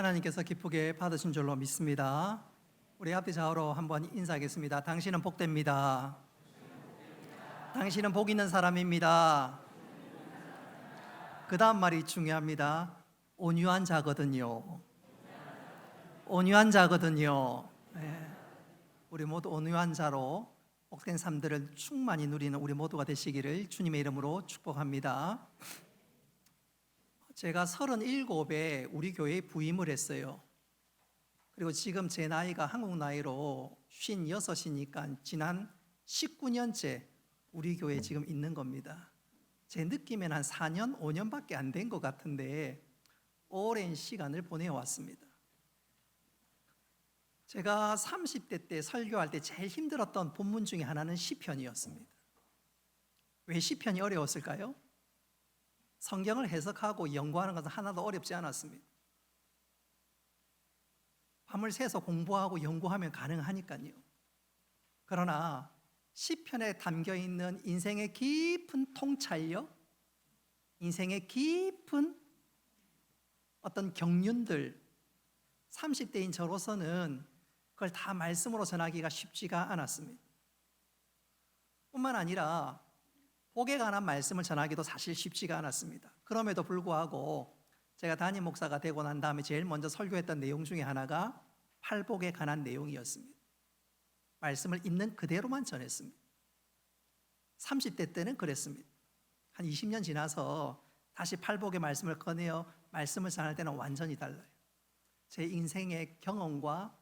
하나님께서 기쁘게 받으신 줄로 믿습니다. 우리 앞뒤 좌우로 한번 인사하겠습니다. 당신은 복됩니다. 당신은 복 있는 사람입니다. 그 다음 말이 중요합니다. 온유한 자거든요. 온유한 자거든요. 네. 우리 모두 온유한 자로 복된 삶들을 충만히 누리는 우리 모두가 되시기를 주님의 이름으로 축복합니다. 제가 37에 우리 교회에 부임을 했어요. 그리고 지금 제 나이가 한국 나이로 56이니까 지난 19년째 우리 교회에 지금 있는 겁니다. 제 느낌엔 한 4년, 5년밖에 안 된 것 같은데 오랜 시간을 보내왔습니다. 제가 30대 때 설교할 때 제일 힘들었던 본문 중에 하나는 시편이었습니다. 왜 시편이 어려웠을까요? 성경을 해석하고 연구하는 것은 하나도 어렵지 않았습니다. 밤을 새서 공부하고 연구하면 가능하니까요. 그러나 시편에 담겨있는 인생의 깊은 통찰력, 인생의 깊은 어떤 경륜들, 30대인 저로서는 그걸 다 말씀으로 전하기가 쉽지가 않았습니다. 뿐만 아니라 복에 관한 말씀을 전하기도 사실 쉽지가 않았습니다. 그럼에도 불구하고 제가 담임 목사가 되고 난 다음에 제일 먼저 설교했던 내용 중에 하나가 팔복에 관한 내용이었습니다. 말씀을 있는 그대로만 전했습니다. 30대 때는 그랬습니다. 한 20년 지나서 다시 팔복의 말씀을 꺼내어 말씀을 전할 때는 완전히 달라요. 제 인생의 경험과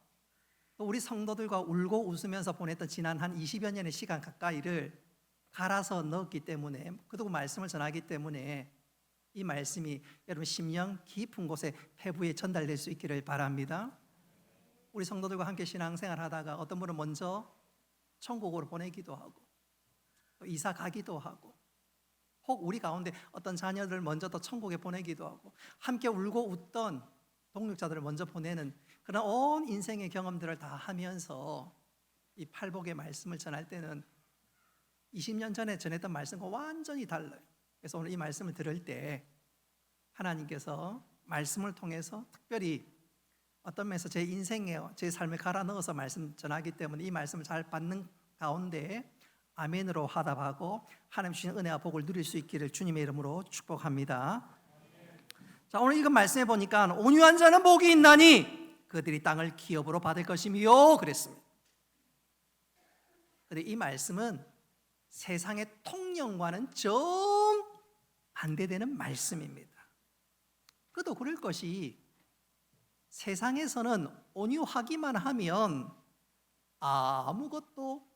또 우리 성도들과 울고 웃으면서 보냈던 지난 한 20여 년의 시간 가까이를 갈아서 넣었기 때문에, 그리고 말씀을 전하기 때문에 이 말씀이 여러분 심령 깊은 곳에 폐부에 전달될 수 있기를 바랍니다. 우리 성도들과 함께 신앙생활 하다가 어떤 분은 먼저 천국으로 보내기도 하고 또 이사 가기도 하고, 혹 우리 가운데 어떤 자녀들 먼저 또 천국에 보내기도 하고, 함께 울고 웃던 동역자들을 먼저 보내는 그런 온 인생의 경험들을 다 하면서 이 팔복의 말씀을 전할 때는 20년 전에 전했던 말씀과 완전히 달라요. 그래서 오늘 이 말씀을 들을 때 하나님께서 말씀을 통해서 특별히 어떤 면에서 제 인생에 제 삶을 갈아 넣어서 말씀 전하기 때문에 이 말씀을 잘 받는 가운데 아멘으로 화답하고 하나님 주신 은혜와 복을 누릴 수 있기를 주님의 이름으로 축복합니다. 자, 오늘 읽은 말씀에 보니까 온유한 자는 복이 있나니 그들이 땅을 기업으로 받을 것이며 그랬습니다. 그런데 이 말씀은 세상의 통념과는 좀 반대되는 말씀입니다. 그도 그럴 것이, 세상에서는 온유하기만 하면 아무것도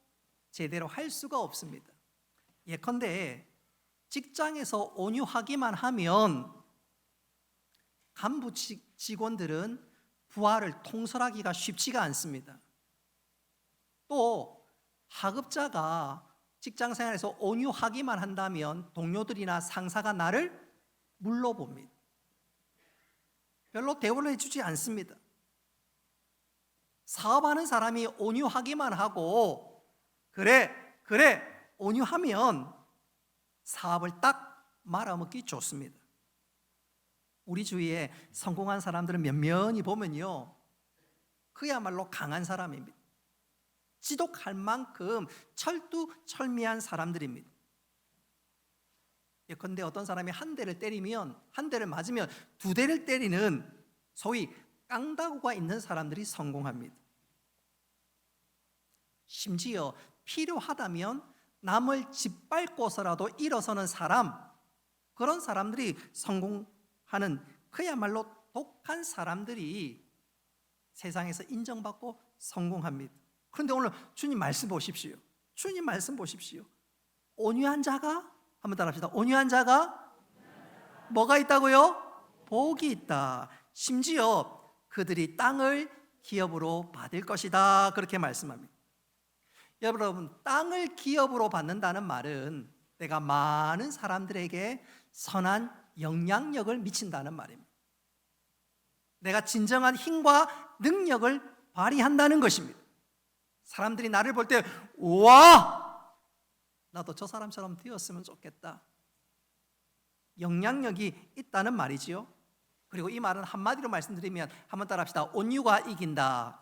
제대로 할 수가 없습니다. 예컨대 직장에서 온유하기만 하면 간부 직원들은 부하를 통솔하기가 쉽지가 않습니다. 또 하급자가 직장생활에서 온유하기만 한다면 동료들이나 상사가 나를 물러봅니다. 별로 대우를 해주지 않습니다. 사업하는 사람이 온유하기만 하고 그래 온유하면 사업을 딱 말아먹기 좋습니다. 우리 주위에 성공한 사람들은 면면히 보면요, 그야말로 강한 사람입니다. 지독할 만큼 철두철미한 사람들입니다. 예컨대 어떤 사람이 한 대를 때리면, 한 대를 맞으면 두 대를 때리는 소위 깡다구가 있는 사람들이 성공합니다. 심지어 필요하다면 남을 짓밟고서라도 일어서는 사람, 그런 사람들이 성공하는 그야말로 독한 사람들이 세상에서 인정받고 성공합니다. 그런데 오늘 주님 말씀 보십시오. 주님 말씀 보십시오. 온유한 자가, 한번 따라합시다. 온유한 자가 뭐가 있다고요? 복이 있다. 심지어 그들이 땅을 기업으로 받을 것이다. 그렇게 말씀합니다. 여러분, 땅을 기업으로 받는다는 말은 내가 많은 사람들에게 선한 영향력을 미친다는 말입니다. 내가 진정한 힘과 능력을 발휘한다는 것입니다. 사람들이 나를 볼 때 우와, 나도 저 사람처럼 되었으면 좋겠다, 영향력이 있다는 말이지요. 그리고 이 말은 한마디로 말씀드리면 한번 따라합시다. 온유가 이긴다.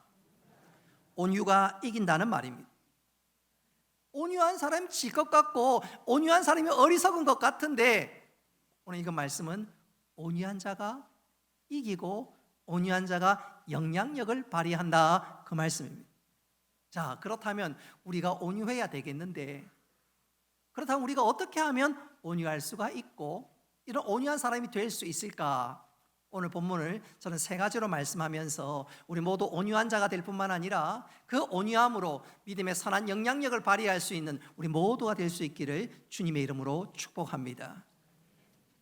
온유가 이긴다는 말입니다. 온유한 사람이 질 것 같고 온유한 사람이 어리석은 것 같은데, 오늘 이거 말씀은 온유한 자가 이기고 온유한 자가 영향력을 발휘한다, 그 말씀입니다. 자, 그렇다면 우리가 온유해야 되겠는데, 그렇다면 우리가 어떻게 하면 온유할 수가 있고 이런 온유한 사람이 될 수 있을까? 오늘 본문을 저는 세 가지로 말씀하면서 우리 모두 온유한 자가 될 뿐만 아니라 그 온유함으로 믿음의 선한 영향력을 발휘할 수 있는 우리 모두가 될 수 있기를 주님의 이름으로 축복합니다.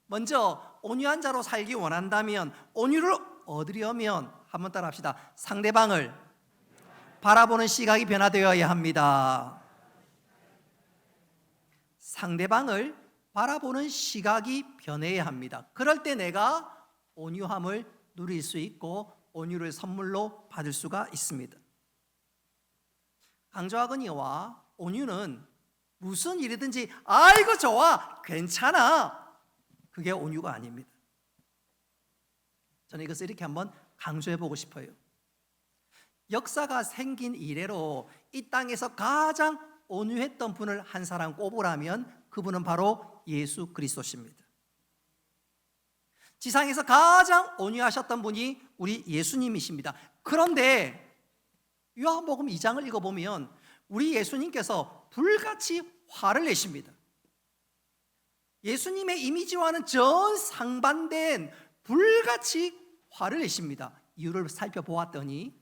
먼저 온유한 자로 살기 원한다면, 온유를 얻으려면 한번 따라합시다. 상대방을 바라보는 시각이 변화되어야 합니다. 상대방을 바라보는 시각이 변해야 합니다. 그럴 때 내가 온유함을 누릴 수 있고 온유를 선물로 받을 수가 있습니다. 강조하거니와 온유는 무슨 일이든지 아이고 좋아, 괜찮아, 그게 온유가 아닙니다. 저는 이것을 이렇게 한번 강조해 보고 싶어요. 역사가 생긴 이래로 이 땅에서 가장 온유했던 분을 한 사람 꼽으라면 그분은 바로 예수 그리스도십니다. 지상에서 가장 온유하셨던 분이 우리 예수님이십니다. 그런데 요한복음 2장을 읽어보면 우리 예수님께서 불같이 화를 내십니다. 예수님의 이미지와는 정상반대인 불같이 화를 내십니다. 이유를 살펴보았더니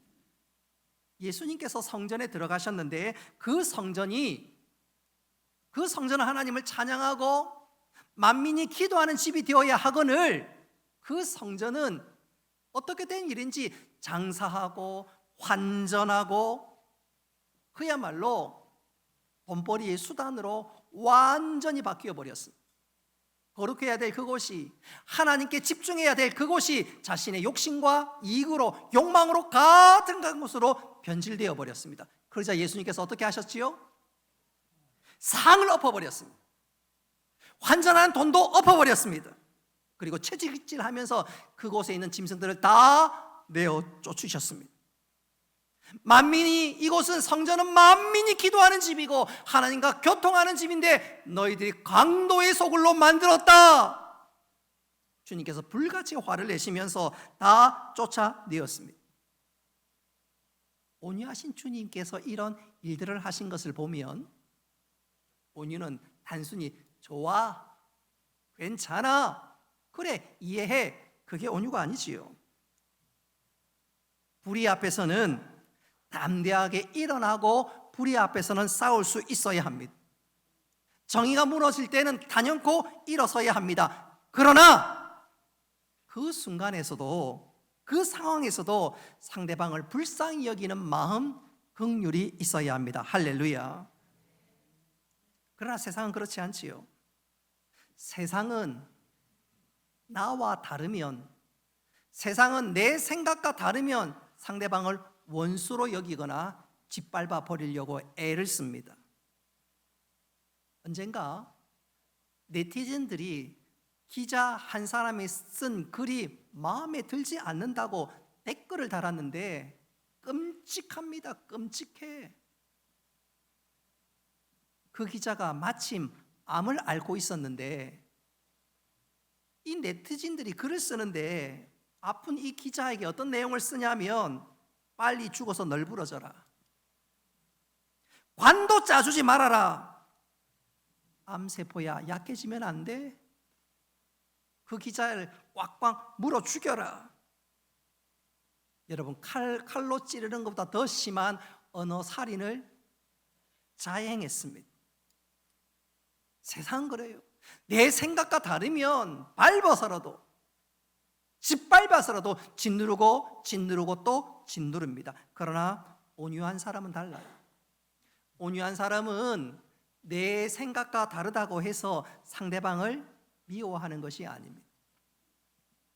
예수님께서 성전에 들어가셨는데 그 성전은 하나님을 찬양하고 만민이 기도하는 집이 되어야 하거늘, 그 성전은 어떻게 된 일인지 장사하고 환전하고 그야말로 돈벌이의 수단으로 완전히 바뀌어 버렸습니다. 거룩해야 될 그곳이, 하나님께 집중해야 될 그곳이 자신의 욕심과 이익으로, 욕망으로 가득한 곳으로 변질되어 버렸습니다. 그러자 예수님께서 어떻게 하셨지요? 상을 엎어버렸습니다. 환전한 돈도 엎어버렸습니다. 그리고 채찍질하면서 그곳에 있는 짐승들을 다 내어 쫓으셨습니다. 이곳은 성전은 만민이 기도하는 집이고 하나님과 교통하는 집인데 너희들이 강도의 소굴로 만들었다. 주님께서 불같이 화를 내시면서 다 쫓아내었습니다. 온유하신 주님께서 이런 일들을 하신 것을 보면 온유는 단순히 좋아, 괜찮아, 그래, 이해해, 그게 온유가 아니지요. 불의 앞에서는 담대하게 일어나고 불의 앞에서는 싸울 수 있어야 합니다. 정의가 무너질 때는 단연코 일어서야 합니다. 그러나 그 순간에서도, 그 상황에서도 상대방을 불쌍히 여기는 마음, 긍휼이 있어야 합니다. 할렐루야. 그러나 세상은 그렇지 않지요. 세상은 나와 다르면, 세상은 내 생각과 다르면 상대방을 원수로 여기거나 짓밟아 버리려고 애를 씁니다. 언젠가 네티즌들이 기자 한 사람이 쓴 글이 마음에 들지 않는다고 댓글을 달았는데 끔찍합니다. 끔찍해. 그 기자가 마침 암을 앓고 있었는데 이 네티즌들이 글을 쓰는데 아픈 이 기자에게 어떤 내용을 쓰냐면 빨리 죽어서 널브러져라, 관도 짜주지 말아라, 암세포야 약해지면 안 돼, 그 기자를 꽉꽉 물어 죽여라. 여러분, 칼로 찌르는 것보다 더 심한 언어 살인을 자행했습니다. 세상은 그래요. 내 생각과 다르면 밟아서라도, 짓밟아서라도 짓누르고 짓누르고 또 짓누릅니다. 그러나 온유한 사람은 달라요. 온유한 사람은 내 생각과 다르다고 해서 상대방을 미워하는 것이 아닙니다.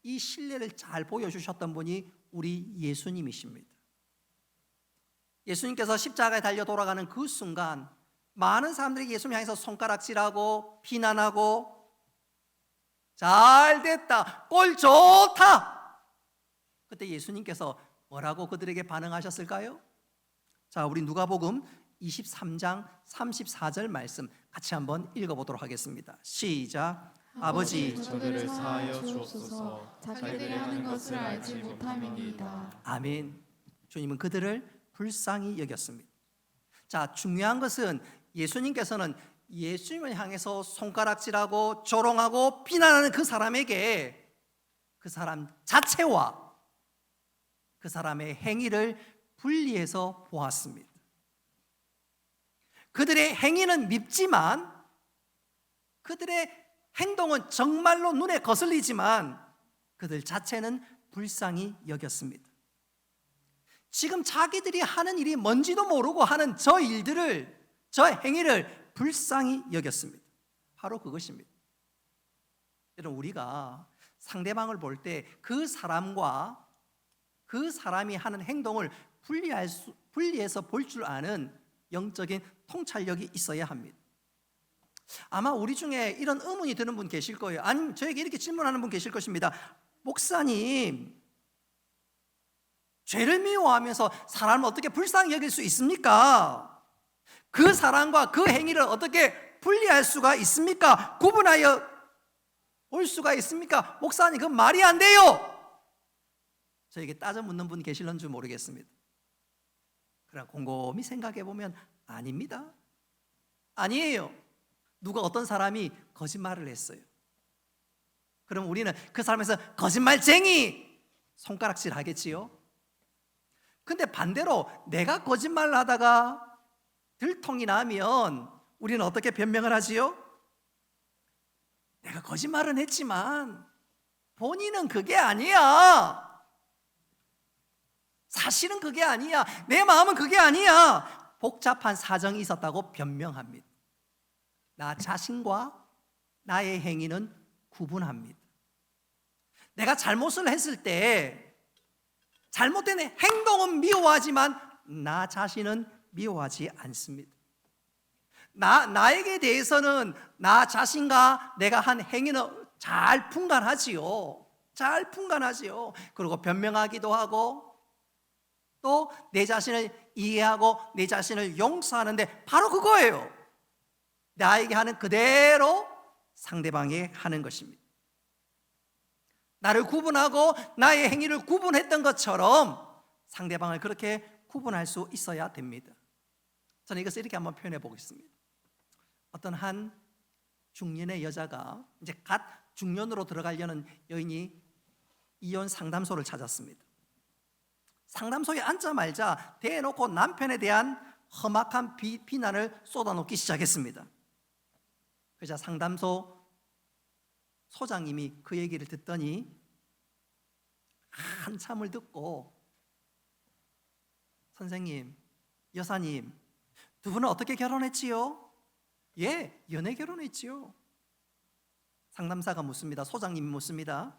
이 신뢰를 잘 보여주셨던 분이 우리 예수님이십니다. 예수님께서 십자가에 달려 돌아가는 그 순간 많은 사람들이 예수님 향해서 손가락질하고 비난하고 잘됐다, 꼴 좋다, 그때 예수님께서 뭐라고 그들에게 반응하셨을까요? 자, 우리 누가복음 23장 34절 말씀 같이 한번 읽어보도록 하겠습니다. 시작. 아버지, 저들을 사하여 주옵소서. 자기들이 하는 것을 알지 못함이니이다. 아멘. 주님은 그들을 불쌍히 여겼습니다. 자, 중요한 것은 예수님께서는 예수님을 향해서 손가락질하고 조롱하고 비난하는 그 사람에게 그 사람 자체와 그 사람의 행위를 분리해서 보았습니다. 그들의 행위는 밉지만 그들의 행동은 정말로 눈에 거슬리지만 그들 자체는 불쌍히 여겼습니다. 지금 자기들이 하는 일이 뭔지도 모르고 하는 저 일들을, 저 행위를 불쌍히 여겼습니다. 바로 그것입니다. 여러분, 우리가 상대방을 볼 때 그 사람과 그 사람이 하는 행동을 분리해서 볼 줄 아는 영적인 통찰력이 있어야 합니다. 아마 우리 중에 이런 의문이 드는 분 계실 거예요. 아니면 저에게 이렇게 질문하는 분 계실 것입니다. 목사님, 죄를 미워하면서 사람을 어떻게 불쌍히 여길 수 있습니까? 그 사람과 그 행위를 어떻게 분리할 수가 있습니까? 구분하여 볼 수가 있습니까? 목사님, 그건 말이 안 돼요. 저에게 따져 묻는 분 계실런지 모르겠습니다. 그러나 곰곰이 생각해 보면 아닙니다. 아니에요. 누가 어떤 사람이 거짓말을 했어요. 그럼 우리는 그 사람에서 거짓말쟁이 손가락질 하겠지요. 근데 반대로 내가 거짓말을 하다가 들통이 나면 우리는 어떻게 변명을 하지요? 내가 거짓말은 했지만 본인은 그게 아니야. 사실은 그게 아니야. 내 마음은 그게 아니야. 복잡한 사정이 있었다고 변명합니다. 나 자신과 나의 행위는 구분합니다. 내가 잘못을 했을 때 잘못된 행동은 미워하지만 나 자신은 미워하지 않습니다. 나에게 대해서는 나 자신과 내가 한 행위는 잘 분간하지요. 잘 분간하지요. 그리고 변명하기도 하고 또 내 자신을 이해하고 내 자신을 용서하는데 바로 그거예요. 나에게 하는 그대로 상대방에게 하는 것입니다. 나를 구분하고 나의 행위를 구분했던 것처럼 상대방을 그렇게 구분할 수 있어야 됩니다. 저는 이것을 이렇게 한번 표현해 보겠습니다. 어떤 한 중년의 여자가 이제 갓 중년으로 들어가려는 여인이 이혼 상담소를 찾았습니다. 상담소에 앉자마자 대놓고 남편에 대한 험악한 비난을 쏟아놓기 시작했습니다. 그러자 상담소 소장님이 그 얘기를 듣더니 한참을 듣고 선생님, 여사님, 두 분은 어떻게 결혼했지요? 예, 연애 결혼했지요. 상담사가 묻습니다. 소장님이 묻습니다.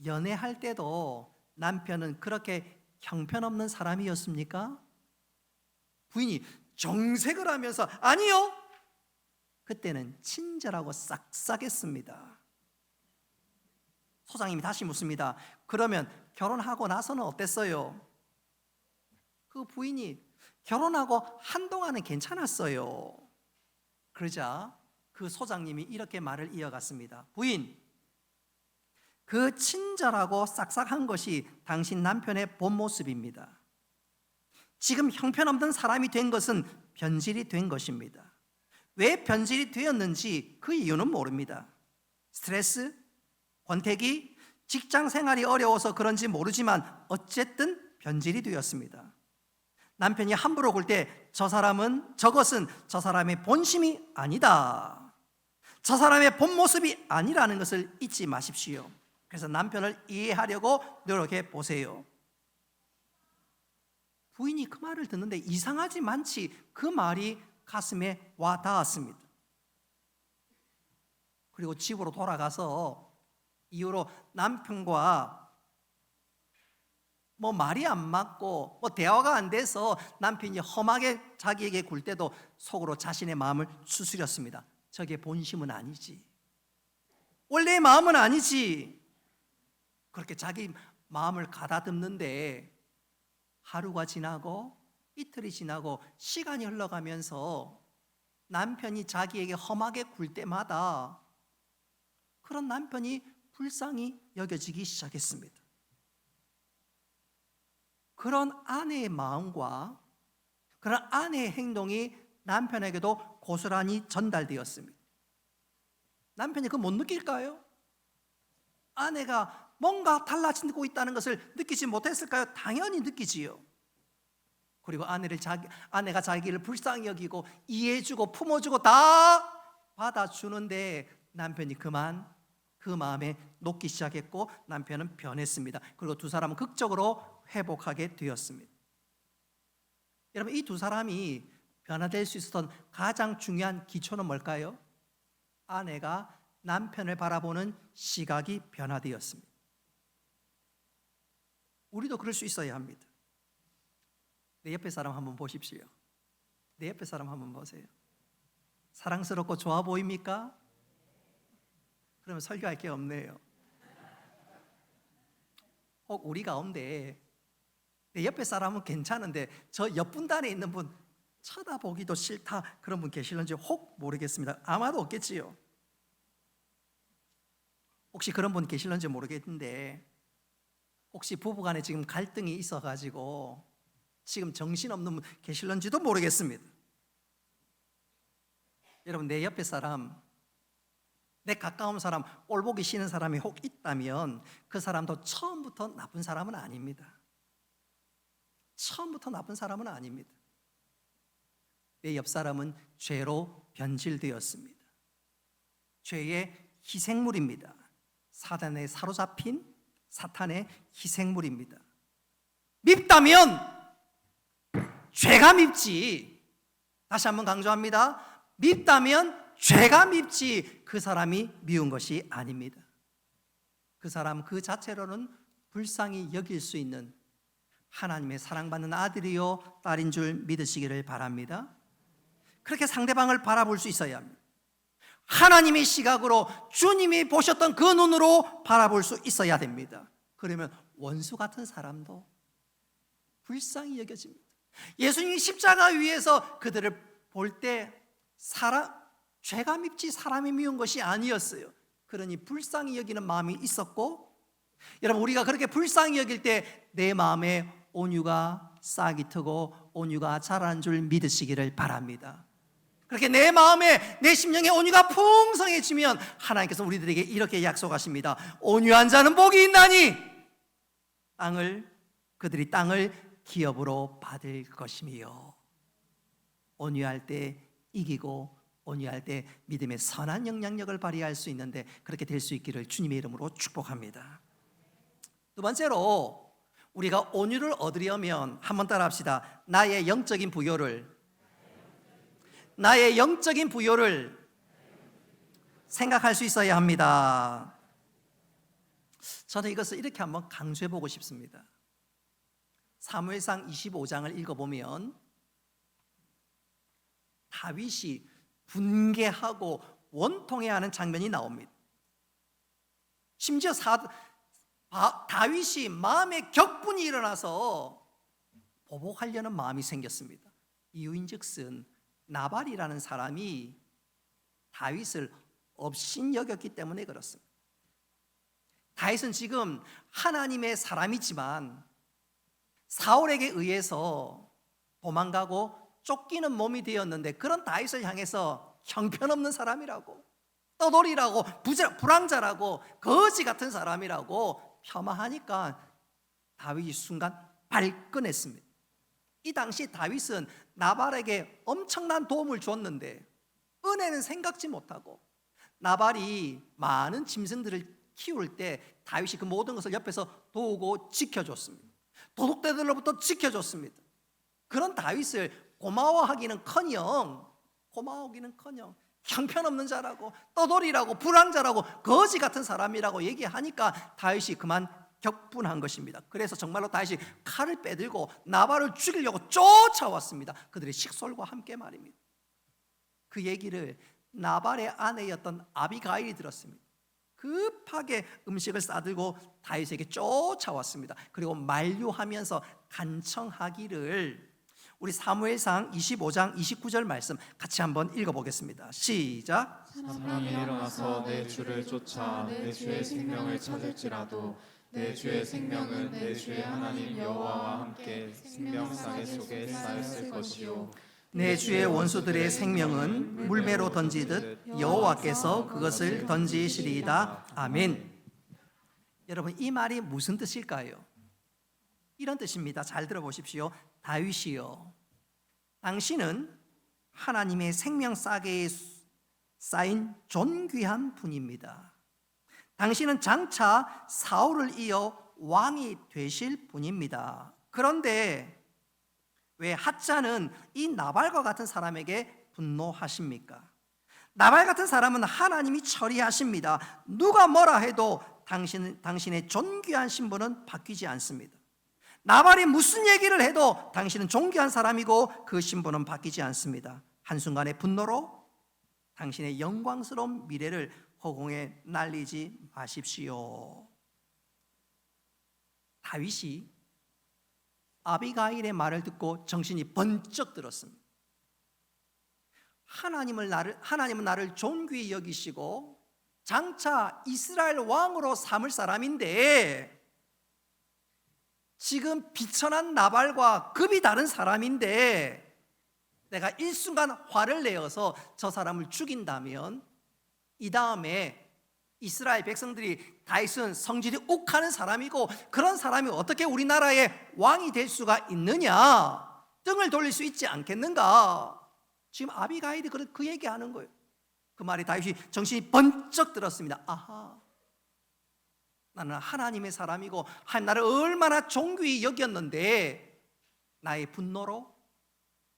연애할 때도 남편은 그렇게 형편없는 사람이었습니까? 부인이 정색을 하면서 아니요. 그때는 친절하고 싹싹했습니다. 소장님이 다시 묻습니다. 그러면 결혼하고 나서는 어땠어요? 그 부인이 결혼하고 한동안은 괜찮았어요. 그러자 그 소장님이 이렇게 말을 이어갔습니다. 부인, 그 친절하고 싹싹한 것이 당신 남편의 본 모습입니다. 지금 형편없는 사람이 된 것은 변질이 된 것입니다. 왜 변질이 되었는지 그 이유는 모릅니다. 스트레스, 권태기, 직장 생활이 어려워서 그런지 모르지만 어쨌든 변질이 되었습니다. 남편이 함부로 굴 때 저것은 저 사람의 본심이 아니다. 저 사람의 본 모습이 아니라는 것을 잊지 마십시오. 그래서 남편을 이해하려고 노력해 보세요. 부인이 그 말을 듣는데 이상하지 많지 그 말이 가슴에 와 닿았습니다. 그리고 집으로 돌아가서 이후로 남편과 말이 안 맞고 대화가 안 돼서 남편이 험하게 자기에게 굴 때도 속으로 자신의 마음을 추스렸습니다. 저게 본심은 아니지. 원래의 마음은 아니지. 그렇게 자기 마음을 가다듬는데 하루가 지나고 이틀이 지나고 시간이 흘러가면서 남편이 자기에게 험하게 굴 때마다 그런 남편이 불쌍히 여겨지기 시작했습니다. 그런 아내의 마음과 그런 아내의 행동이 남편에게도 고스란히 전달되었습니다. 남편이 그거 못 느낄까요? 아내가 뭔가 달라지고 있다는 것을 느끼지 못했을까요? 당연히 느끼지요. 그리고 아내가 자기를 불쌍히 여기고 이해해주고 품어주고 다 받아주는데 남편이 그만 그 마음에 녹기 시작했고 남편은 변했습니다. 그리고 두 사람은 극적으로 회복하게 되었습니다. 여러분, 이 두 사람이 변화될 수 있었던 가장 중요한 기초는 뭘까요? 아내가 남편을 바라보는 시각이 변화되었습니다. 우리도 그럴 수 있어야 합니다. 내 옆에 사람 한번 보십시오. 내 옆에 사람 한번 보세요. 사랑스럽고 좋아 보입니까? 그러면 설교할 게 없네요. 혹 우리 가운데 내 옆에 사람은 괜찮은데 저 옆분단에 있는 분 쳐다보기도 싫다 그런 분 계실런지 혹 모르겠습니다. 아마도 없겠지요. 혹시 그런 분 계실런지 모르겠는데 혹시 부부간에 지금 갈등이 있어가지고 지금 정신없는 분 계실런지도 모르겠습니다. 여러분, 내 옆에 사람, 내 가까운 사람, 꼴보기 싫은 사람이 혹 있다면 그 사람도 처음부터 나쁜 사람은 아닙니다. 처음부터 나쁜 사람은 아닙니다. 내 옆 사람은 죄로 변질되었습니다. 죄의 희생물입니다. 사단에 사로잡힌 사탄의 희생물입니다. 밉다면 죄가 밉지. 다시 한번 강조합니다. 밉다면 죄가 밉지 그 사람이 미운 것이 아닙니다. 그 사람 그 자체로는 불쌍히 여길 수 있는 하나님의 사랑받는 아들이요 딸인 줄 믿으시기를 바랍니다. 그렇게 상대방을 바라볼 수 있어야 합니다. 하나님의 시각으로 주님이 보셨던 그 눈으로 바라볼 수 있어야 됩니다. 그러면 원수 같은 사람도 불쌍히 여겨집니다. 예수님이 십자가 위에서 그들을 볼 때 죄가 밉지 사람이 미운 것이 아니었어요. 그러니 불쌍히 여기는 마음이 있었고, 여러분, 우리가 그렇게 불쌍히 여길 때 내 마음에 온유가 싹이 트고 온유가 자라는 줄 믿으시기를 바랍니다. 그렇게 내 마음에 내 심령에 온유가 풍성해지면 하나님께서 우리들에게 이렇게 약속하십니다. 온유한 자는 복이 있나니 그들이 땅을 기업으로 받을 것이며, 온유할 때 이기고 온유할 때 믿음의 선한 영향력을 발휘할 수 있는데 그렇게 될 수 있기를 주님의 이름으로 축복합니다. 두 번째로 우리가 온유를 얻으려면 한번 따라 합시다. 나의 영적인 부요를 생각할 수 있어야 합니다. 저는 이것을 이렇게 한번 강조해 보고 싶습니다. 사무엘상 25장을 읽어보면 다윗이 분개하고 원통해하는 장면이 나옵니다. 심지어 다윗이 마음에 격분이 일어나서 보복하려는 마음이 생겼습니다. 이유인즉슨 나발이라는 사람이 다윗을 업신여겼기 때문에 그렇습니다. 다윗은 지금 하나님의 사람이지만 사울에게 의해서 도망가고 쫓기는 몸이 되었는데, 그런 다윗을 향해서 형편없는 사람이라고, 떠돌이라고, 불황자라고, 거지 같은 사람이라고 폄하하니까 다윗이 순간 발끈했습니다. 이 당시 다윗은 나발에게 엄청난 도움을 줬는데 은혜는 생각지 못하고, 나발이 많은 짐승들을 키울 때 다윗이 그 모든 것을 옆에서 도우고 지켜줬습니다. 도둑들로부터 지켜줬습니다. 그런 다윗을 고마워하기는커녕 형편없는 자라고, 떠돌이라고, 불황자라고, 거지 같은 사람이라고 얘기하니까 다윗이 그만 격분한 것입니다. 그래서 정말로 다윗이 칼을 빼들고 나발을 죽이려고 쫓아왔습니다. 그들의 식솔과 함께 말입니다. 그 얘기를 나발의 아내였던 아비가일이 들었습니다. 급하게 음식을 싸들고 다윗에게 쫓아왔습니다. 그리고 만류하면서 간청하기를, 우리 사무엘상 25장 29절 말씀 같이 한번 읽어보겠습니다. 시작. 사람이 일어나서 내 주를 쫓아 내 주의 생명을 찾을지라도 내 주의 생명은 내 주의 하나님 여호와와 함께 생명싸개 속에 쌓였을 것이요 내 주의 원수들의 생명은 물매로 던지듯 여호와께서 그것을 던지시리이다. 아멘. 여러분, 이 말이 무슨 뜻일까요? 이런 뜻입니다. 잘 들어보십시오. 다윗이여, 당신은 하나님의 생명싸개에 쌓인 존귀한 분입니다. 당신은 장차 사울을 이어 왕이 되실 분입니다. 그런데 왜 하찮은 이 나발과 같은 사람에게 분노하십니까? 나발 같은 사람은 하나님이 처리하십니다. 누가 뭐라 해도 당신의 존귀한 신분은 바뀌지 않습니다. 나발이 무슨 얘기를 해도 당신은 존귀한 사람이고 그 신분은 바뀌지 않습니다. 한순간의 분노로 당신의 영광스러운 미래를 허공에 날리지 마십시오. 다윗이 아비가일의 말을 듣고 정신이 번쩍 들었습니다. 하나님은 나를 존귀히 여기시고 장차 이스라엘 왕으로 삼을 사람인데, 지금 비천한 나발과 급이 다른 사람인데 내가 일순간 화를 내어서 저 사람을 죽인다면 이 다음에 이스라엘 백성들이 다윗은 성질이 욱하는 사람이고 그런 사람이 어떻게 우리나라의 왕이 될 수가 있느냐, 등을 돌릴 수 있지 않겠는가. 지금 아비가일이 그 얘기하는 거예요. 그 말에 다윗이 정신이 번쩍 들었습니다. 아하, 나는 하나님의 사람이고 하나님 나를 얼마나 존귀히 여겼는데 나의 분노로,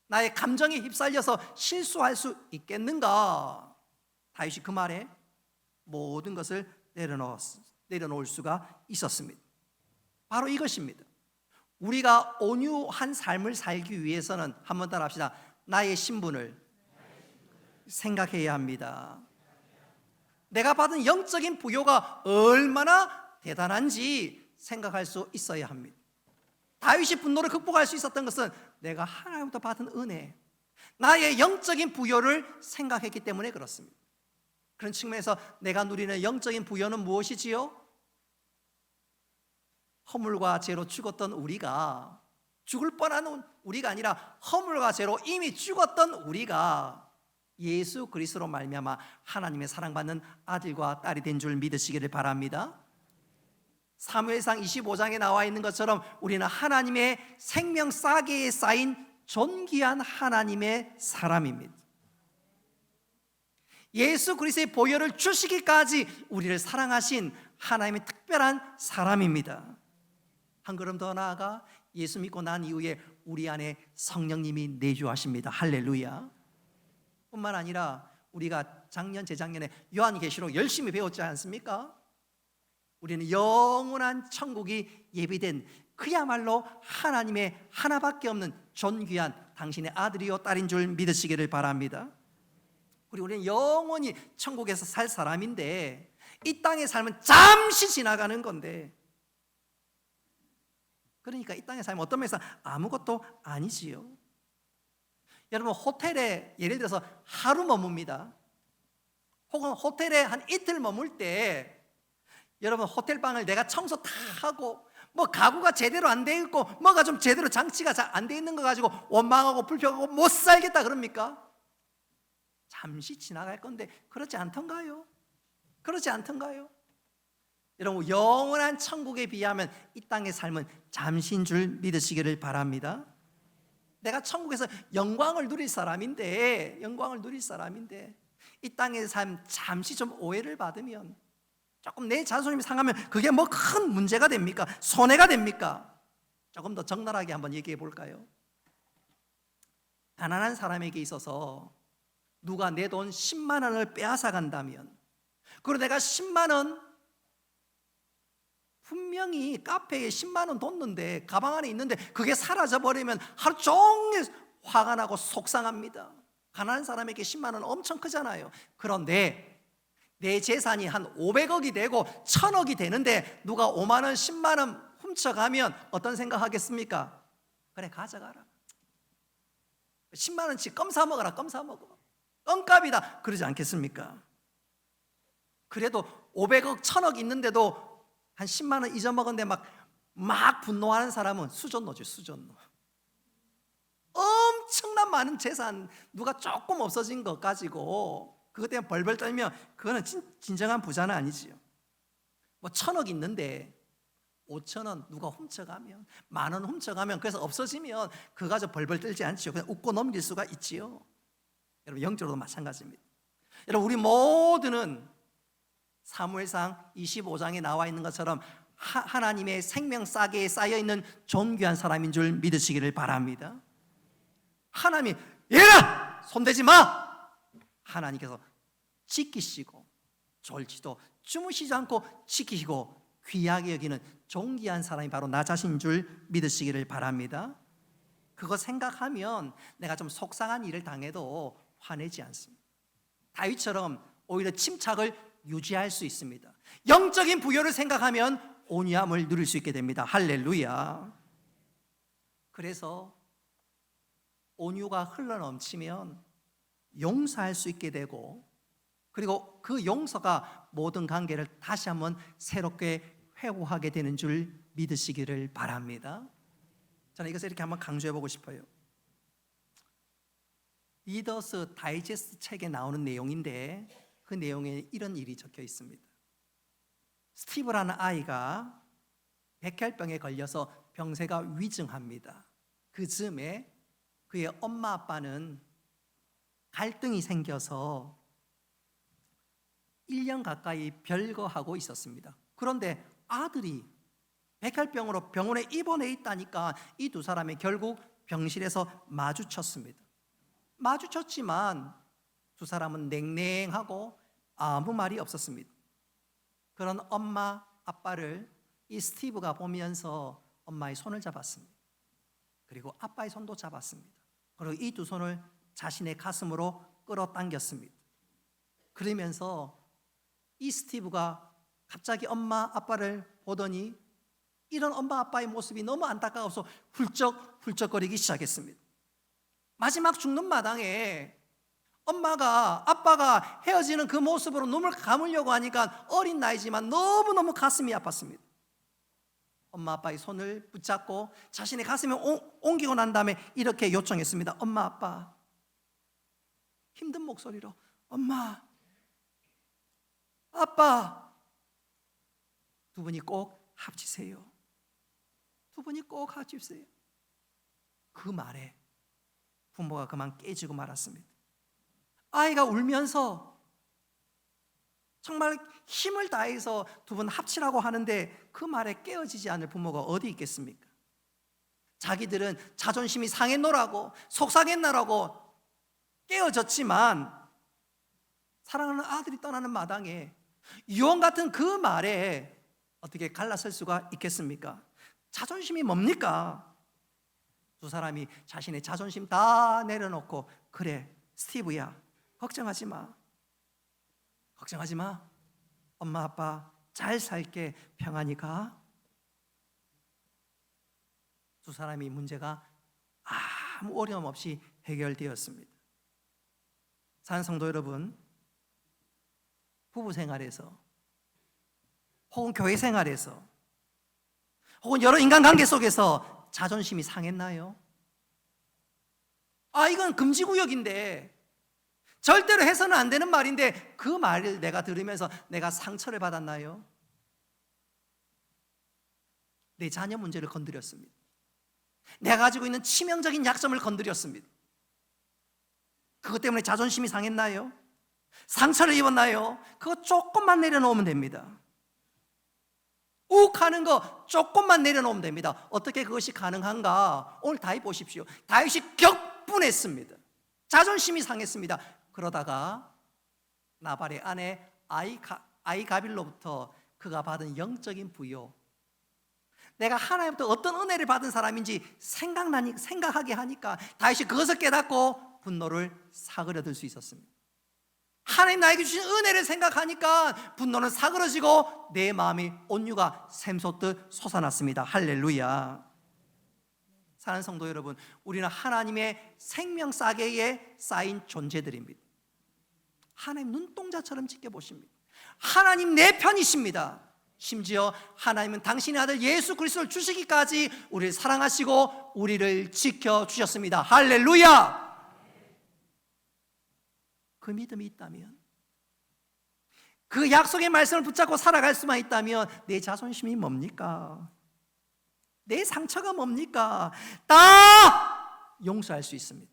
나의 감정에 휩쓸려서 실수할 수 있겠는가. 다윗이 그 말에 모든 것을 내려놓을 수가 있었습니다. 바로 이것입니다. 우리가 온유한 삶을 살기 위해서는, 한번 따라 합시다. 나의 신분을 생각해야 합니다. 내가 받은 영적인 부요가 얼마나 대단한지 생각할 수 있어야 합니다. 다윗이 분노를 극복할 수 있었던 것은 내가 하나님부터 받은 은혜, 나의 영적인 부요를 생각했기 때문에 그렇습니다. 그런 측면에서 내가 누리는 영적인 부요는 무엇이지요? 허물과 죄로 죽었던 우리가, 죽을 뻔한 우리가 아니라 허물과 죄로 이미 죽었던 우리가 예수 그리스도로 말미암아 하나님의 사랑받는 아들과 딸이 된 줄 믿으시기를 바랍니다. 사무엘상 25장에 나와 있는 것처럼 우리는 하나님의 생명 싸개에 쌓인 존귀한 하나님의 사람입니다. 예수 그리스도의 보혈을 주시기까지 우리를 사랑하신 하나님의 특별한 사람입니다. 한 걸음 더 나아가 예수 믿고 난 이후에 우리 안에 성령님이 내주하십니다. 할렐루야. 뿐만 아니라 우리가 작년 재작년에 요한계시록 열심히 배웠지 않습니까? 우리는 영원한 천국이 예비된 그야말로 하나님의 하나밖에 없는 존귀한 당신의 아들이요 딸인 줄 믿으시기를 바랍니다. 우리는 영원히 천국에서 살 사람인데 이 땅의 삶은 잠시 지나가는 건데, 그러니까 이 땅의 삶은 어떤 면에서 아무것도 아니지요. 여러분, 호텔에 예를 들어서 하루 머뭅니다. 혹은 호텔에 한 이틀 머물 때 여러분, 호텔 방을 내가 청소 다 하고 뭐 가구가 제대로 안 돼 있고 뭐가 좀 제대로 장치가 잘 안 돼 있는 거 가지고 원망하고 불평하고 못 살겠다 그럽니까? 잠시 지나갈 건데 그렇지 않던가요? 그렇지 않던가요? 여러분, 영원한 천국에 비하면 이 땅의 삶은 잠시인 줄 믿으시기를 바랍니다. 내가 천국에서 영광을 누릴 사람인데 이 땅의 삶 잠시 좀 오해를 받으면, 조금 내 자존심이 상하면 그게 뭐 큰 문제가 됩니까? 손해가 됩니까? 조금 더 적나라하게 한번 얘기해 볼까요? 가난한 사람에게 있어서 누가 내 돈 10만 원을 빼앗아 간다면, 그리고 내가 10만 원 분명히 카페에 10만 원 뒀는데 가방 안에 있는데 그게 사라져 버리면 하루 종일 화가 나고 속상합니다. 가난한 사람에게 10만 원 엄청 크잖아요. 그런데 내 재산이 한 500억이 되고 1000억이 되는데 누가 5만 원, 10만 원 훔쳐가면 어떤 생각하겠습니까? 그래, 가져가라. 10만 원치 껌 사 먹어라. 껌 사 먹어. 껌값이다. 그러지 않겠습니까? 그래도 500억, 1000억 있는데도 한 10만 원 잊어먹었는데 막 분노하는 사람은 수전노죠, 수전노. 엄청난 많은 재산, 누가 조금 없어진 것 가지고 그것 때문에 벌벌 떨면 그거는 진정한 부자는 아니지요. 1000억 있는데 5,000원 누가 훔쳐가면, 10,000원 훔쳐가면, 그래서 없어지면 그거 가지고 벌벌 떨지 않지요. 그냥 웃고 넘길 수가 있지요. 여러분, 영적으로도 마찬가지입니다. 여러분, 우리 모두는 사무엘상 25장에 나와 있는 것처럼 하나님의 생명싸개에 쌓여있는 존귀한 사람인 줄 믿으시기를 바랍니다. 하나님이 얘라! 손대지 마! 하나님께서 지키시고 졸지도 주무시지 않고 지키시고 귀하게 여기는 존귀한 사람이 바로 나 자신인 줄 믿으시기를 바랍니다. 그거 생각하면 내가 좀 속상한 일을 당해도 화내지 않습니다. 다윗처럼 오히려 침착을 유지할 수 있습니다. 영적인 부여를 생각하면 온유함을 누릴 수 있게 됩니다. 할렐루야. 그래서 온유가 흘러넘치면 용서할 수 있게 되고, 그리고 그 용서가 모든 관계를 다시 한번 새롭게 회복하게 되는 줄 믿으시기를 바랍니다. 저는 이것을 이렇게 한번 강조해 보고 싶어요. 리더스 다이제스트 책에 나오는 내용인데 그 내용에 이런 일이 적혀 있습니다. 스티브라는 아이가 백혈병에 걸려서 병세가 위중합니다. 그 즈음에 그의 엄마 아빠는 갈등이 생겨서 1년 가까이 별거하고 있었습니다. 그런데 아들이 백혈병으로 병원에 입원해 있다니까 이 두 사람이 결국 병실에서 마주쳤습니다. 마주쳤지만 두 사람은 냉랭하고 아무 말이 없었습니다. 그런 엄마 아빠를 이 스티브가 보면서 엄마의 손을 잡았습니다. 그리고 아빠의 손도 잡았습니다. 그리고 이 두 손을 자신의 가슴으로 끌어당겼습니다. 그러면서 이 스티브가 갑자기 엄마 아빠를 보더니 이런 엄마 아빠의 모습이 너무 안타까워서 훌쩍훌쩍거리기 시작했습니다. 마지막 죽는 마당에 아빠가 헤어지는 그 모습으로 눈을 감으려고 하니까 어린 나이지만 너무너무 가슴이 아팠습니다. 엄마 아빠의 손을 붙잡고 자신의 가슴에 옮기고 난 다음에 이렇게 요청했습니다. 엄마 아빠, 힘든 목소리로 엄마, 아빠, 두 분이 꼭 합치세요. 두 분이 꼭 합치세요. 그 말에 부모가 그만 깨지고 말았습니다. 아이가 울면서 정말 힘을 다해서 두 분 합치라고 하는데 그 말에 깨어지지 않을 부모가 어디 있겠습니까? 자기들은 자존심이 상했노라고 속상했나라고 깨어졌지만 사랑하는 아들이 떠나는 마당에 유언 같은 그 말에 어떻게 갈라설 수가 있겠습니까? 자존심이 뭡니까? 두 사람이 자신의 자존심 다 내려놓고 그래 스티브야 걱정하지 마. 걱정하지 마. 엄마 아빠 잘 살게 평안히 가. 두 사람이 문제가 아무 어려움 없이 해결되었습니다. 사랑하는 성도 여러분, 부부 생활에서 혹은 교회 생활에서 혹은 여러 인간관계 속에서 자존심이 상했나요? 이건 금지구역인데 절대로 해서는 안 되는 말인데 그 말을 내가 들으면서 내가 상처를 받았나요? 내 자녀 문제를 건드렸습니다. 내가 가지고 있는 치명적인 약점을 건드렸습니다. 그것 때문에 자존심이 상했나요? 상처를 입었나요? 그거 조금만 내려놓으면 됩니다. 욱하는 거 조금만 내려놓으면 됩니다. 어떻게 그것이 가능한가? 오늘 다윗 보십시오. 다윗이 격분했습니다. 자존심이 상했습니다. 그러다가 나발의 아내 아이가빌로부터 그가 받은 영적인 부요, 내가 하나님부터 어떤 은혜를 받은 사람인지 생각하게 하니까 다윗이 그것을 깨닫고 분노를 사그려들 수 있었습니다. 하나님 나에게 주신 은혜를 생각하니까 분노는 사그러지고 내 마음이 온유가 샘솟듯 솟아났습니다. 할렐루야. 사랑하는 성도 여러분, 우리는 하나님의 생명싸개에 쌓인 존재들입니다. 하나님 눈동자처럼 지켜보십니다. 하나님 내 편이십니다. 심지어 하나님은 당신의 아들 예수 그리스도를 주시기까지 우리를 사랑하시고 우리를 지켜주셨습니다. 할렐루야. 그 믿음이 있다면, 그 약속의 말씀을 붙잡고 살아갈 수만 있다면 내 자존심이 뭡니까? 내 상처가 뭡니까? 다 용서할 수 있습니다.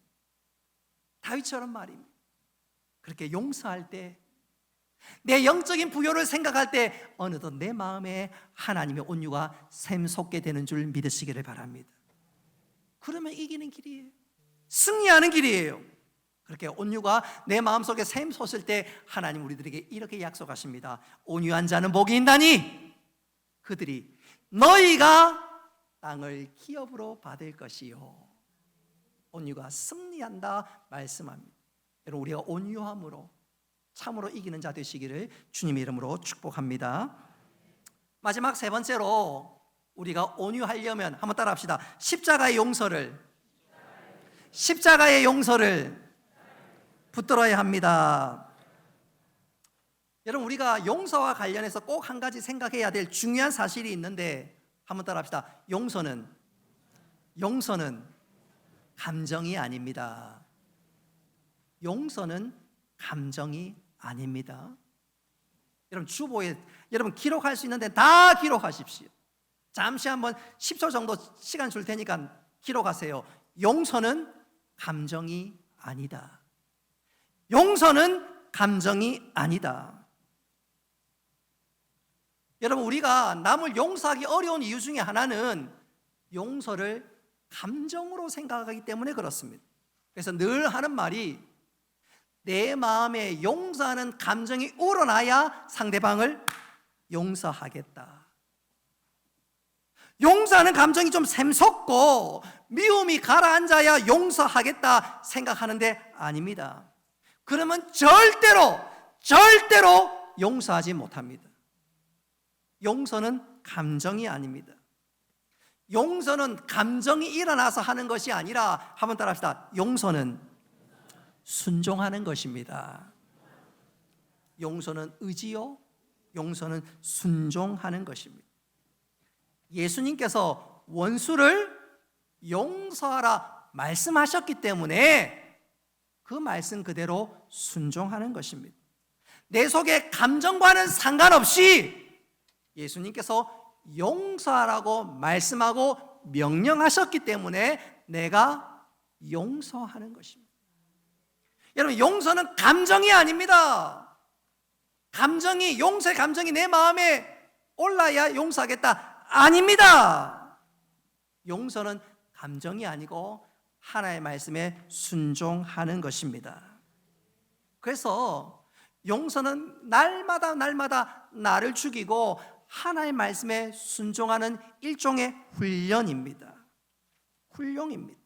다윗처럼 말입니다. 그렇게 용서할 때, 내 영적인 부요를 생각할 때 어느덧 내 마음에 하나님의 온유가 샘솟게 되는 줄 믿으시기를 바랍니다. 그러면 이기는 길이에요. 승리하는 길이에요. 그렇게 온유가 내 마음속에 샘솟을 때 하나님 우리들에게 이렇게 약속하십니다. 온유한 자는 복이 있나니 그들이 너희가 땅을 기업으로 받을 것이요. 온유가 승리한다 말씀합니다. 여러분, 우리가 온유함으로 참으로 이기는 자 되시기를 주님의 이름으로 축복합니다. 마지막 세 번째로 우리가 온유하려면 한번 따라합시다. 십자가의 용서를 붙들어야 합니다. 여러분, 우리가 용서와 관련해서 꼭 한 가지 생각해야 될 중요한 사실이 있는데 한번 따라합시다. 용서는 감정이 아닙니다. 용서는 감정이 아닙니다. 여러분, 주보에 여러분 기록할 수 있는데 다 기록하십시오. 잠시 한번 10초 정도 시간 줄 테니까 기록하세요. 용서는 감정이 아니다. 용서는 감정이 아니다. 여러분, 우리가 남을 용서하기 어려운 이유 중에 하나는 용서를 감정으로 생각하기 때문에 그렇습니다. 그래서 늘 하는 말이 내 마음에 용서하는 감정이 우러나야 상대방을 용서하겠다. 용서하는 감정이 좀 샘솟고 미움이 가라앉아야 용서하겠다 생각하는데 아닙니다. 그러면 절대로 용서하지 못합니다. 용서는 감정이 아닙니다. 용서는 감정이 일어나서 하는 것이 아니라 한번 따라합시다. 용서는 순종하는 것입니다. 용서는 의지요, 용서는 순종하는 것입니다. 예수님께서 원수를 용서하라 말씀하셨기 때문에 그 말씀 그대로 순종하는 것입니다. 내 속의 감정과는 상관없이 예수님께서 용서하라고 말씀하고 명령하셨기 때문에 내가 용서하는 것입니다. 여러분, 용서는 감정이 아닙니다. 용서의 감정이 내 마음에 올라야 용서하겠다 아닙니다. 용서는 감정이 아니고 하나님의 말씀에 순종하는 것입니다. 그래서 용서는 날마다 나를 죽이고 하나님의 말씀에 순종하는 일종의 훈련입니다. 훈련입니다.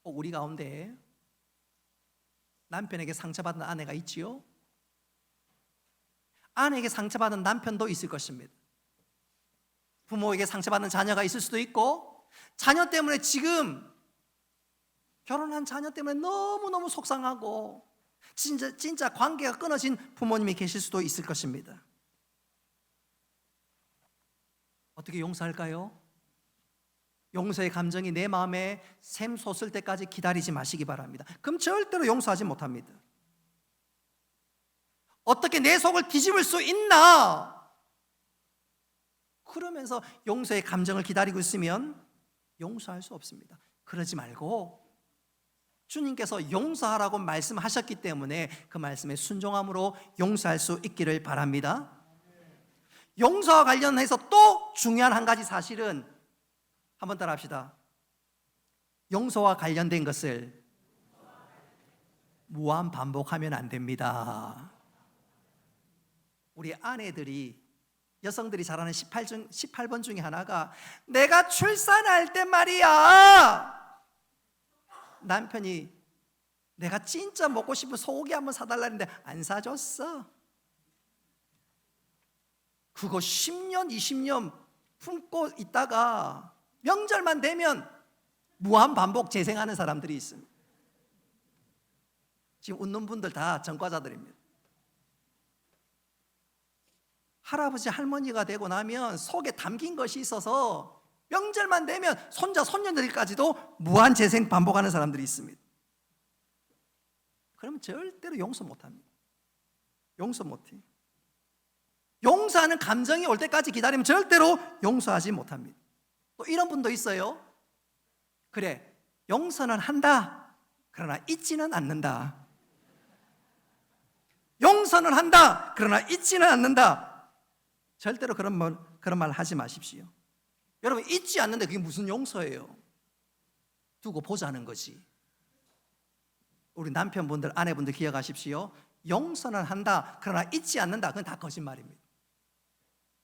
우리 가운데 남편에게 상처받은 아내가 있지요? 아내에게 상처받은 남편도 있을 것입니다. 부모에게 상처받은 자녀가 있을 수도 있고, 자녀 때문에 지금 결혼한 자녀 때문에 너무너무 속상하고 진짜 관계가 끊어진 부모님이 계실 수도 있을 것입니다. 어떻게 용서할까요? 용서의 감정이 내 마음에 샘솟을 때까지 기다리지 마시기 바랍니다. 그럼 절대로 용서하지 못합니다. 어떻게 내 속을 뒤집을 수 있나? 그러면서 용서의 감정을 기다리고 있으면 용서할 수 없습니다. 그러지 말고 주님께서 용서하라고 말씀하셨기 때문에 그 말씀에 순종함으로 용서할 수 있기를 바랍니다. 용서와 관련해서 또 중요한 한 가지 사실은 한번 따라 합시다. 용서와 관련된 것을 무한 반복하면 안 됩니다. 우리 아내들이, 여성들이 잘하는 18번 중에 하나가 내가 출산할 때 말이야, 남편이 내가 진짜 먹고 싶은 소고기 한번 사달라 했는데 안 사줬어. 그거 10년, 20년 품고 있다가 명절만 되면 무한 반복 재생하는 사람들이 있습니다. 지금 웃는 분들 다 전과자들입니다. 할아버지 할머니가 되고 나면 속에 담긴 것이 있어서 명절만 되면 손자 손녀들까지도 무한 재생 반복하는 사람들이 있습니다. 그러면 절대로 용서 못합니다. 용서 못해요. 용서하는 감정이 올 때까지 기다리면 절대로 용서하지 못합니다. 또 이런 분도 있어요. 그래, 용서는 한다. 그러나 잊지는 않는다. 용서는 한다. 그러나 잊지는 않는다. 절대로 그런 말 하지 마십시오. 여러분, 잊지 않는데 그게 무슨 용서예요? 두고 보자는 거지. 우리 남편분들, 아내분들 기억하십시오. 용서는 한다. 그러나 잊지 않는다. 그건 다 거짓말입니다.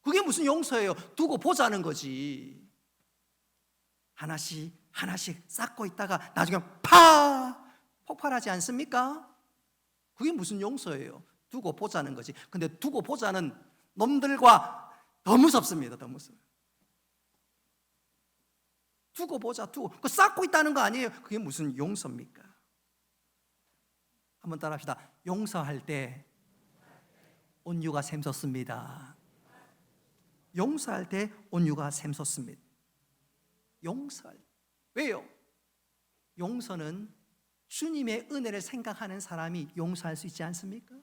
그게 무슨 용서예요? 두고 보자는 거지. 하나씩 하나씩 쌓고 있다가 나중에 폭발하지 않습니까? 그게 무슨 용서예요? 두고 보자는 거지. 근데 두고 보자는 놈들과 더 무섭습니다. 더 무서워요. 두고 보자, 그 쌓고 있다는 거 아니에요? 그게 무슨 용서입니까? 한번 따라합시다. 용서할 때 온유가 샘솟습니다. 용서할 때 온유가 샘솟습니다. 용서할 때. 왜요? 용서는 주님의 은혜를 생각하는 사람이 용서할 수 있지 않습니까?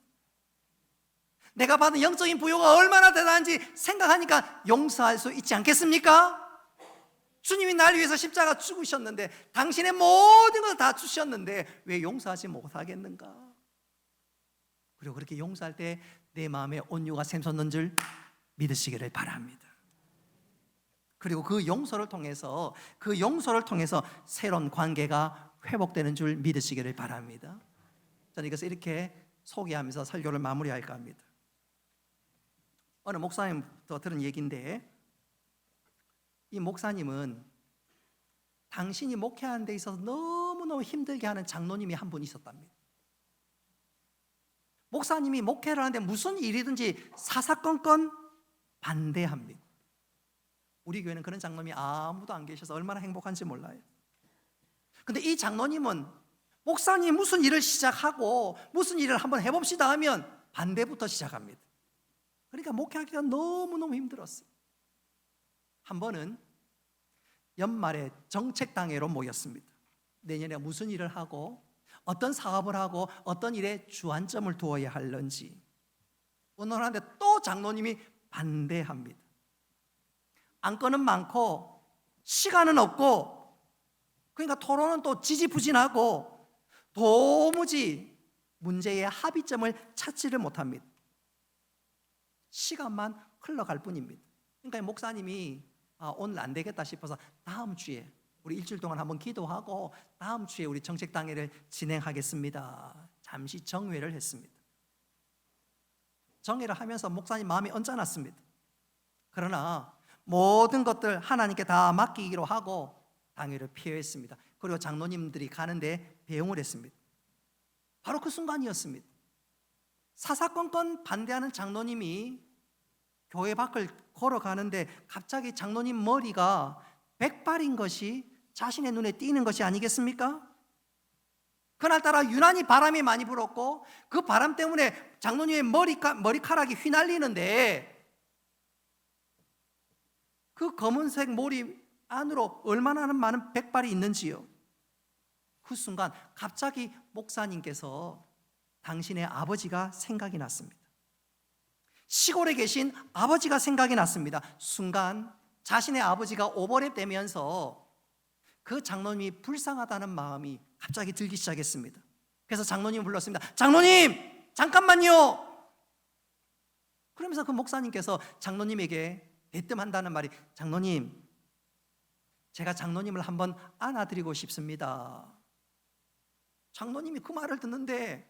내가 받은 영적인 부요가 얼마나 대단한지 생각하니까 용서할 수 있지 않겠습니까? 주님이 날 위해서 십자가 죽으셨는데, 당신의 모든 걸 다 주셨는데 왜 용서하지 못하겠는가? 그리고 그렇게 용서할 때 내 마음에 온유가 샘솟는 줄 믿으시기를 바랍니다. 그리고 그 용서를 통해서 새로운 관계가 회복되는 줄 믿으시기를 바랍니다. 저는 이것을 이렇게 소개하면서 설교를 마무리할까 합니다. 어느 목사님부터 들은 얘기인데, 이 목사님은 당신이 목회하는 데 있어서 너무너무 힘들게 하는 장로님이 한 분 있었답니다. 목사님이 목회를 하는데 무슨 일이든지 사사건건 반대합니다. 우리 교회는 그런 장로님이 아무도 안 계셔서 얼마나 행복한지 몰라요. 근데 이 장로님은 목사님 무슨 일을 시작하고 무슨 일을 한번 해봅시다 하면 반대부터 시작합니다. 그러니까 목회하기가 너무너무 힘들었어요. 한 번은 연말에 정책당회로 모였습니다. 내년에 무슨 일을 하고 어떤 사업을 하고 어떤 일에 주안점을 두어야 할런지 의논하는데 또 장로님이 반대합니다. 안건은 많고 시간은 없고, 그러니까 토론은 또 지지부진하고 도무지 문제의 합의점을 찾지를 못합니다. 시간만 흘러갈 뿐입니다. 그러니까 목사님이 오늘 안 되겠다 싶어서 다음 주에 우리 일주일 동안 한번 기도하고 다음 주에 우리 정책당회를 진행하겠습니다. 잠시 정회를 했습니다. 정회를 하면서 목사님 마음이 언짢았습니다. 그러나 모든 것들 하나님께 다 맡기기로 하고 당회를 폐회했습니다. 그리고 장로님들이 가는데 배웅을 했습니다. 바로 그 순간이었습니다. 사사건건 반대하는 장로님이 교회 밖을 걸어가는데 갑자기 장로님 머리가 백발인 것이 자신의 눈에 띄는 것이 아니겠습니까? 그날따라 유난히 바람이 많이 불었고 그 바람 때문에 장로님의 머리카락이 휘날리는데, 그 검은색 머리 안으로 얼마나 많은 백발이 있는지요. 그 순간 갑자기 목사님께서 당신의 아버지가 생각이 났습니다. 시골에 계신 아버지가 생각이 났습니다. 순간 자신의 아버지가 오버랩 되면서 그 장로님이 불쌍하다는 마음이 갑자기 들기 시작했습니다. 그래서 장로님을 불렀습니다. 장로님, 잠깐만요. 그러면서 그 목사님께서 장로님에게 대뜸한다는 말이, 장로님, 제가 장로님을 한번 안아드리고 싶습니다. 장로님이 그 말을 듣는데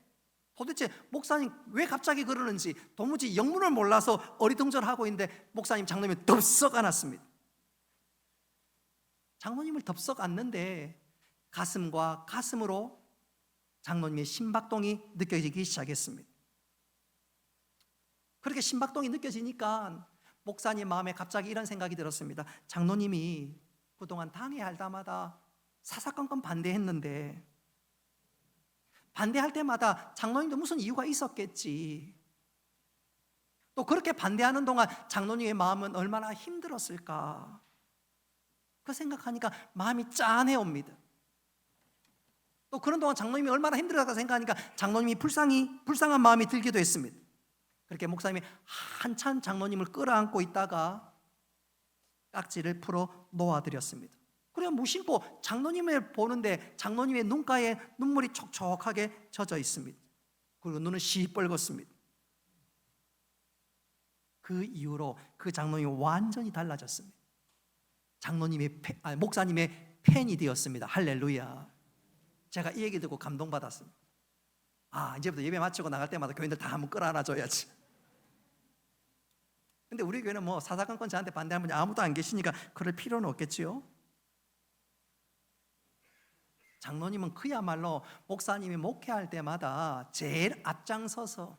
도대체 목사님 왜 갑자기 그러는지 도무지 영문을 몰라서 어리둥절하고 있는데 목사님 장로님이 덥석 안았습니다. 장로님을 덥석 안는데 가슴과 가슴으로 장로님의 심박동이 느껴지기 시작했습니다. 그렇게 심박동이 느껴지니까 목사님 마음에 갑자기 이런 생각이 들었습니다. 장로님이 그동안 당회할 때마다 사사건건 반대했는데, 반대할 때마다 장로님도 무슨 이유가 있었겠지. 또 그렇게 반대하는 동안 장로님의 마음은 얼마나 힘들었을까. 그 생각하니까 마음이 짠해 옵니다. 또 그런 동안 장로님이 얼마나 힘들었을까 생각하니까 장로님이 불쌍한 마음이 들기도 했습니다. 그렇게 목사님이 한참 장로님을 끌어안고 있다가 깍지를 풀어 놓아드렸습니다. 그래야 무심코 장로님을 보는데 장로님의 눈가에 눈물이 촉촉하게 젖어 있습니다. 그리고 눈은 시뻘겋습니다. 그 이후로 그 장로님이 완전히 달라졌습니다. 목사님의 팬이 되었습니다. 할렐루야. 제가 이 얘기 듣고 감동받았습니다. 이제부터 예배 마치고 나갈 때마다 교인들 다 한번 끌어안아줘야지. 근데 우리 교회는 뭐 사사건건 저한테 반대하는 분이 아무도 안 계시니까 그럴 필요는 없겠지요. 장로님은 그야말로 목사님이 목회할 때마다 제일 앞장서서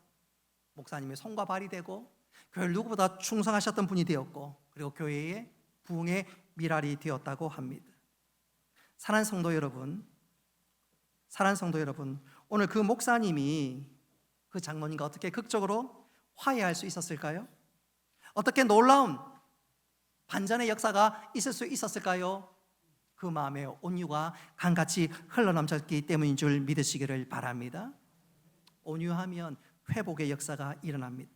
목사님의 손과 발이 되고 교회를 누구보다 충성하셨던 분이 되었고, 그리고 교회의 부흥의 미랄이 되었다고 합니다. 사랑하는 성도 여러분, 오늘 그 목사님이 그 장로님과 어떻게 극적으로 화해할 수 있었을까요? 어떻게 놀라운 반전의 역사가 있을 수 있었을까요? 그 마음에 온유가 강같이 흘러넘쳤기 때문인 줄 믿으시기를 바랍니다. 온유하면 회복의 역사가 일어납니다.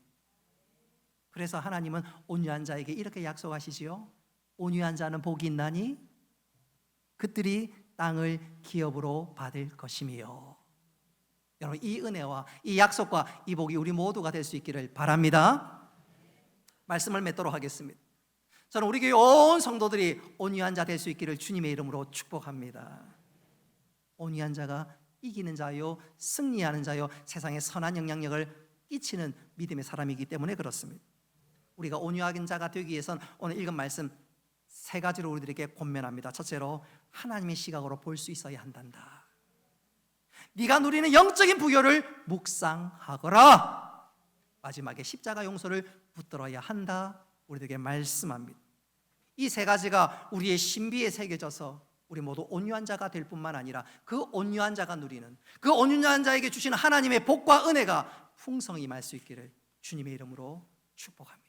그래서 하나님은 온유한 자에게 이렇게 약속하시지요. 온유한 자는 복이 있나니 그들이 땅을 기업으로 받을 것이며. 여러분, 이 은혜와 이 약속과 이 복이 우리 모두가 될 수 있기를 바랍니다. 말씀을 맺도록 하겠습니다. 저는 우리 교회 온 성도들이 온유한 자 될 수 있기를 주님의 이름으로 축복합니다. 온유한 자가 이기는 자요, 승리하는 자요, 세상에 선한 영향력을 끼치는 믿음의 사람이기 때문에 그렇습니다. 우리가 온유한 자가 되기 위해서는 오늘 읽은 말씀 3가지로 우리들에게 권면합니다. 첫째로, 하나님의 시각으로 볼 수 있어야 한단다. 네가 누리는 영적인 부여를 묵상하거라. 마지막에 십자가 용서를 붙들어야 한다. 우리들에게 말씀합니다. 이 3가지가 우리의 신비에 새겨져서 우리 모두 온유한 자가 될 뿐만 아니라 그 온유한 자가 누리는, 그 온유한 자에게 주시는 하나님의 복과 은혜가 풍성히 임할 수 있기를 주님의 이름으로 축복합니다.